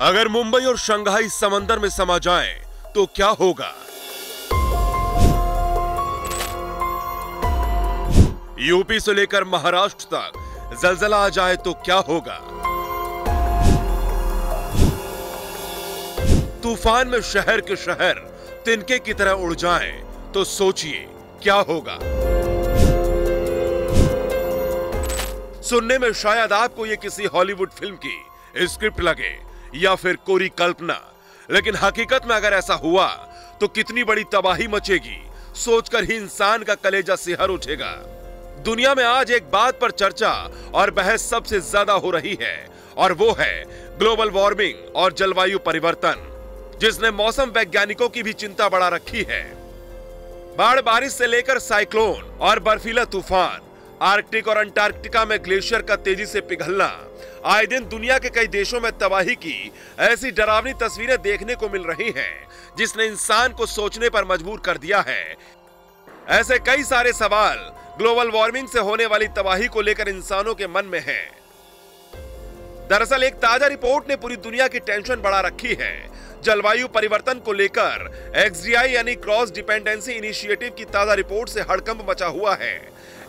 अगर मुंबई और शंघाई समंदर में समा जाएं, तो क्या होगा? यूपी से लेकर महाराष्ट्र तक जलजला आ जाए तो क्या होगा? तूफान में शहर के शहर तिनके की तरह उड़ जाएं, तो सोचिए क्या होगा? सुनने में शायद आपको यह किसी हॉलीवुड फिल्म की स्क्रिप्ट लगे या फिर कोरी कल्पना, लेकिन हकीकत में अगर ऐसा हुआ तो कितनी बड़ी तबाही मचेगी, सोचकर ही इंसान का कलेजा सिहर उठेगा। दुनिया में आज एक बात पर चर्चा और बहस सबसे ज्यादा हो रही है, और वो है ग्लोबल वार्मिंग और जलवायु परिवर्तन, जिसने मौसम वैज्ञानिकों की भी चिंता बढ़ा रखी है। बाढ़, बारिश से लेकर साइक्लोन और बर्फीला तूफान, आर्कटिक और अंटार्कटिका में ग्लेशियर का तेजी से पिघलना, आए दिन दुनिया के कई देशों में तबाही की ऐसी डरावनी तस्वीरें देखने को मिल रही हैं, जिसने इंसान को सोचने पर मजबूर कर दिया है। ऐसे कई सारे सवाल ग्लोबल वार्मिंग से होने वाली तबाही को लेकर इंसानों के मन में हैं। दरअसल एक ताजा रिपोर्ट ने पूरी दुनिया की टेंशन बढ़ा रखी है। जलवायु परिवर्तन को लेकर XDI यानी क्रॉस डिपेंडेंसी इनिशिएटिव की ताजा रिपोर्ट से हड़कंप मचा हुआ है।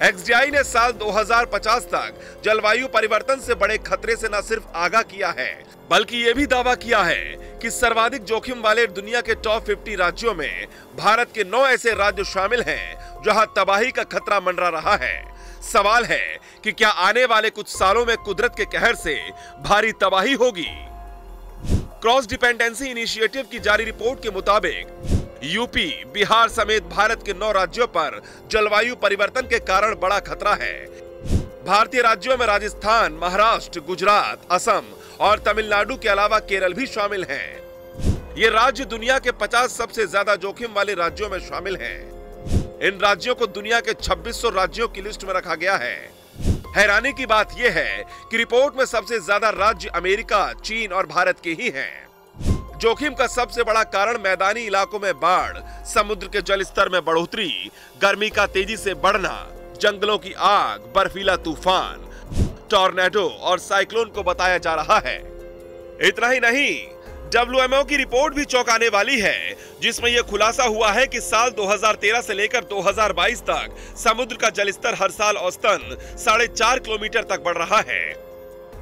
XDI ने साल 2050 तक जलवायु परिवर्तन से बड़े खतरे से न सिर्फ आगाह किया है, बल्कि यह भी दावा किया है कि सर्वाधिक जोखिम वाले दुनिया के टॉप 50 राज्यों में भारत के 9 ऐसे राज्य शामिल हैं जहां तबाही का खतरा मंडरा रहा है। सवाल है कि क्या आने वाले कुछ सालों में कुदरत के कहर से भारी तबाही होगी? क्रॉस डिपेंडेंसी इनिशिएटिव की जारी रिपोर्ट के मुताबिक यूपी, बिहार समेत भारत के 9 राज्यों पर जलवायु परिवर्तन के कारण बड़ा खतरा है। भारतीय राज्यों में राजस्थान, महाराष्ट्र, गुजरात, असम और तमिलनाडु के अलावा केरल भी शामिल हैं। ये राज्य दुनिया के 50 सबसे ज्यादा जोखिम वाले राज्यों में शामिल हैं। इन राज्यों को दुनिया के 2600 राज्यों की लिस्ट में रखा गया है। हैरानी की बात यह है कि रिपोर्ट में सबसे ज्यादा राज्य अमेरिका, चीन और भारत के ही हैं। जोखिम का सबसे बड़ा कारण मैदानी इलाकों में बाढ़, समुद्र के जलस्तर में बढ़ोतरी, गर्मी का तेजी से बढ़ना, जंगलों की आग, बर्फीला तूफान, टॉर्नेडो और साइक्लोन को बताया जा रहा है। इतना ही नहीं, WMO की रिपोर्ट भी चौंकाने वाली है, जिसमें यह खुलासा हुआ है कि साल 2013 से लेकर 2022 तक समुद्र का जलस्तर हर साल औसतन 4.5 किलोमीटर तक बढ़ रहा है,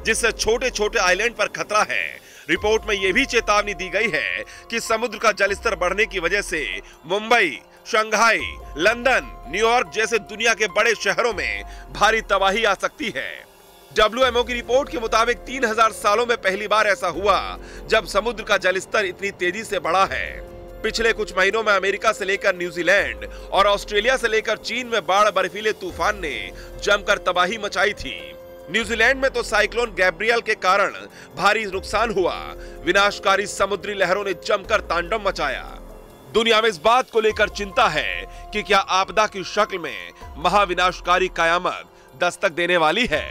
जिससे छोटे छोटे आइलैंड पर खतरा है। रिपोर्ट में यह भी चेतावनी दी गई है कि समुद्र का जलस्तर बढ़ने की वजह से मुंबई, शंघाई, लंदन, न्यूयॉर्क जैसे दुनिया के बड़े शहरों में भारी तबाही आ सकती है। WMO की रिपोर्ट के मुताबिक 3000 सालों में पहली बार ऐसा हुआ जब समुद्र का जलस्तर इतनी तेजी से बढ़ा है। पिछले कुछ महीनों में अमेरिका से लेकर न्यूजीलैंड और ऑस्ट्रेलिया से लेकर चीन में बाढ़, बर्फीले तूफान ने जमकर तबाही मचाई थी। न्यूजीलैंड में तो साइक्लोन गैब्रियल के कारण भारी नुकसान हुआ। विनाशकारी समुद्री लहरों ने जमकर तांडव मचाया। दुनिया में इस बात को लेकर चिंता है कि क्या आपदा की शक्ल में महाविनाशकारी कयामत दस्तक देने वाली है।